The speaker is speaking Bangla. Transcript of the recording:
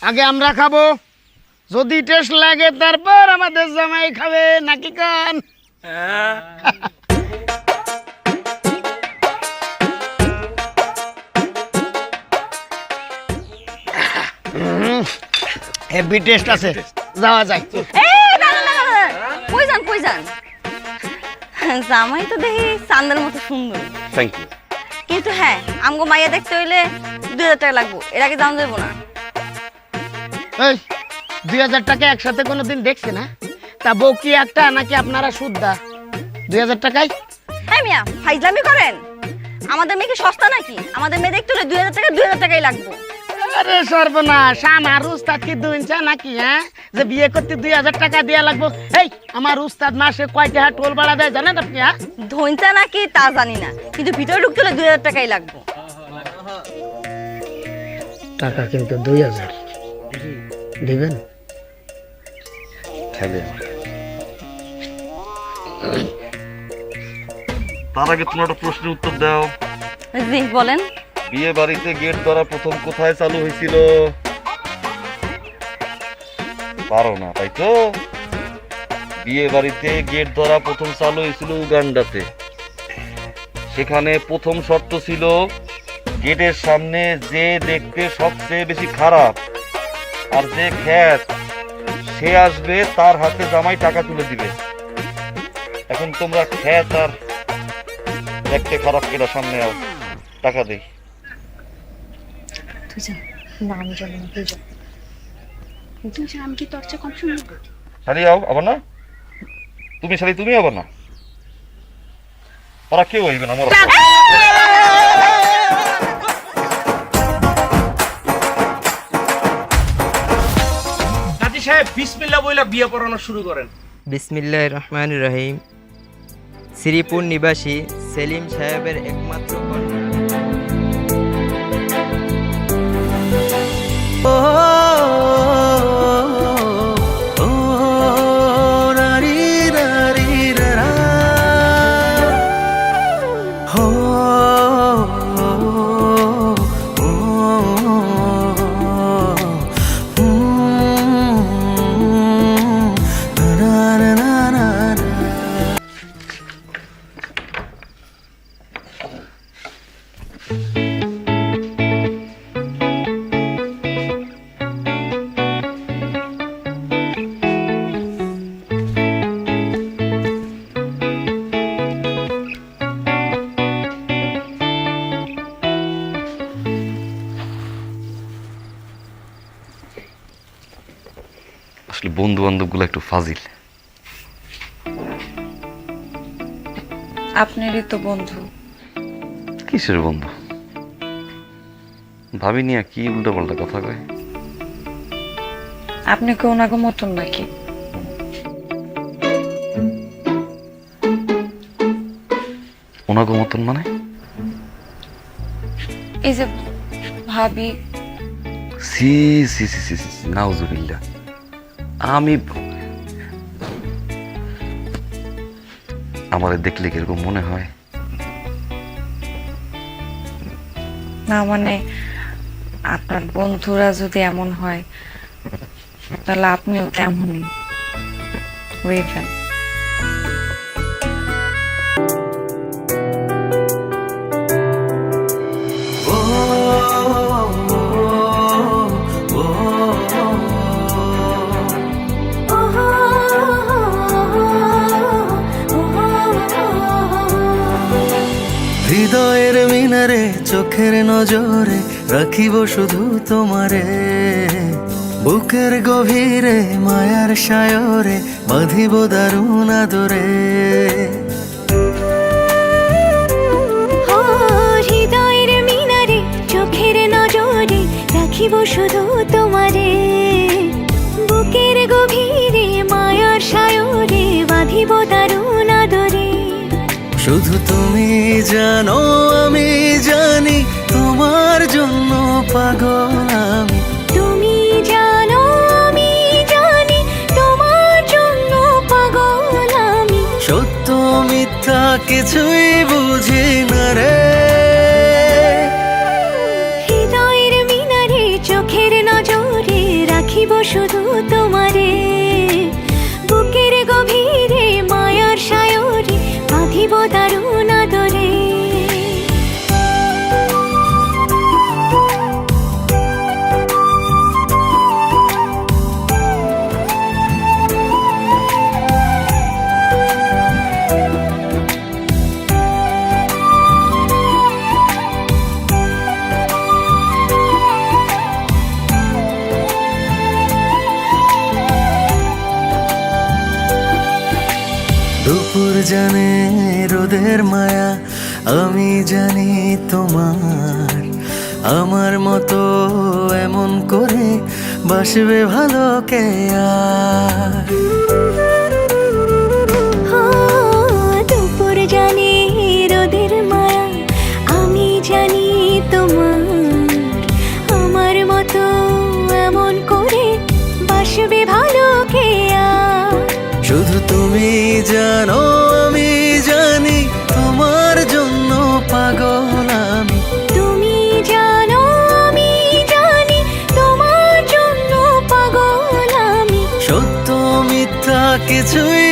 আগে আমরা খাবো, যদি টেস্ট লাগে তারপর আমাদের জামাই খাবে, নাকি কান? হেভি টেস্ট আছে, যাওয়া যায়। কই যান? জামাই তো দেখি চান্দের মতো সুন্দর। Thank you. কিন্তু হ্যাঁ, আমগো মাইয়া দেখতে হইলে 2000 টাকা লাগবো, এর আগে দাম দেবো না। এই 2000 টাকা একসাথে কোনোদিন দেখছে না? তা বউ কি একটা নাকি আপনারা শুদ্ধা? 2000 টাকায়? হ্যাঁ মিয়া, ফাইজলামি করেন? আমাদের মেয়ে কি সস্তা নাকি? আমাদের মেয়ে দেখতে হলে 2000 টাকাই লাগবো। আরে সর্বনাশ, আমার উস্তাদ কি দুইঞ্চা নাকি? হ্যাঁ, যে বিয়ে করতে 2000 টাকা দেওয়া লাগবো? এই আমার উস্তাদ মাসে কয় টাকা টোল ভাড়া দেয় জানেন আপনি? হ্যাঁ, ধৈঞ্চা নাকি তা জানি না, কিন্তু ভিতরে ঢুকতে হলে 2000 টাকাই লাগবো। টাকা কিন্তু 2000 দিবেন? তার আগে তুমি একটা প্রশ্নের উত্তর দাও। জি বলেন। বিয়ে বাড়িতে গেট ধরা প্রথম কোথায় চালু হয়েছিল? পারো না তাই তো? বিয়ে বাড়িতে গেট ধরা প্রথম চালু হয়েছিল উগান্ডাতে। সেখানে প্রথম শর্ত ছিল গেটের সামনে যে দেখতে সবচেয়ে বেশি খারাপ আর যে খ্যাত সে আসবে, তার হাতে জামাই টাকা তুলে দিবে। এখন তোমরা খ্যাত আর দেখতে খারাপ কেটা সামনে আও, টাকা দেই। শাড়ি আও, আবার না তুমি, শাড়ি তুমি আবার না, ওরা কেউ হইবে না। আমার কাজী সাহেব বিসমিল্লাহ বইলা বিয়ে পড়ানো শুরু করেন। বিসমিল্লাহির রহমানির রহিম। শ্রীপুর নিবাসী সেলিম সাহেবের একমাত্র কন্যা। আসলে বন্ধু বান্ধব গুলো একটু ফাজিল। আপনারই তো বন্ধু। কিসের বন্ধু? ভাবি নিয়ে কি উল্টা পাল্টা কথা কয়। আপনি কি ওনাকে মতন নাকি? ওনাগো মতন মানে? এই যে ভাবি। সি সি সি সি সি, নাউজুবিল্লাহ। আমি আমারে দেখলে কিরকম মনে হয়? না মানে আপনার বন্ধুরা যদি এমন হয় তাহলে আপনিও তেমনই হইবেন। হৃদয়ের মিনারে চোখের নজরে রাখিব শুধু তোমারে, বুকের গভীরে মায়ার সায়রে বাঁধিব দারুণ আদরে। হৃদয়ের মিনারে চোখের নজরে রাখিব শুধু তোমারে, বুকের গভীরে মায়ার সায়রে বাঁধিব দারুণ আদরে। শুধু তুমি জানো আমি জানি তোমার জন্য পাগল আমি। তুমি জানো আমি জানি তোমার জন্য পাগল আমি। সত্য মিথ্যা কিছুই বুঝি না রে। হৃদয়ের মিনারে চোখের নজরে জানে রোদের মায়া, আমি জানি তোমার। আমার মতো এমন করে বাসবে ভালো কে আর? দুপুর জানে রোদের মায়া, আমি জানি তোমার। আমার মতো এমন করে বাসবে ভালো কে আর? শুধু তুমি জানো আমি জানি তোমার জন্য পাগল আমি। তুমি জানো আমি জানি তোমার জন্য পাগল আমি। সত্য মিথ্যা কিছুই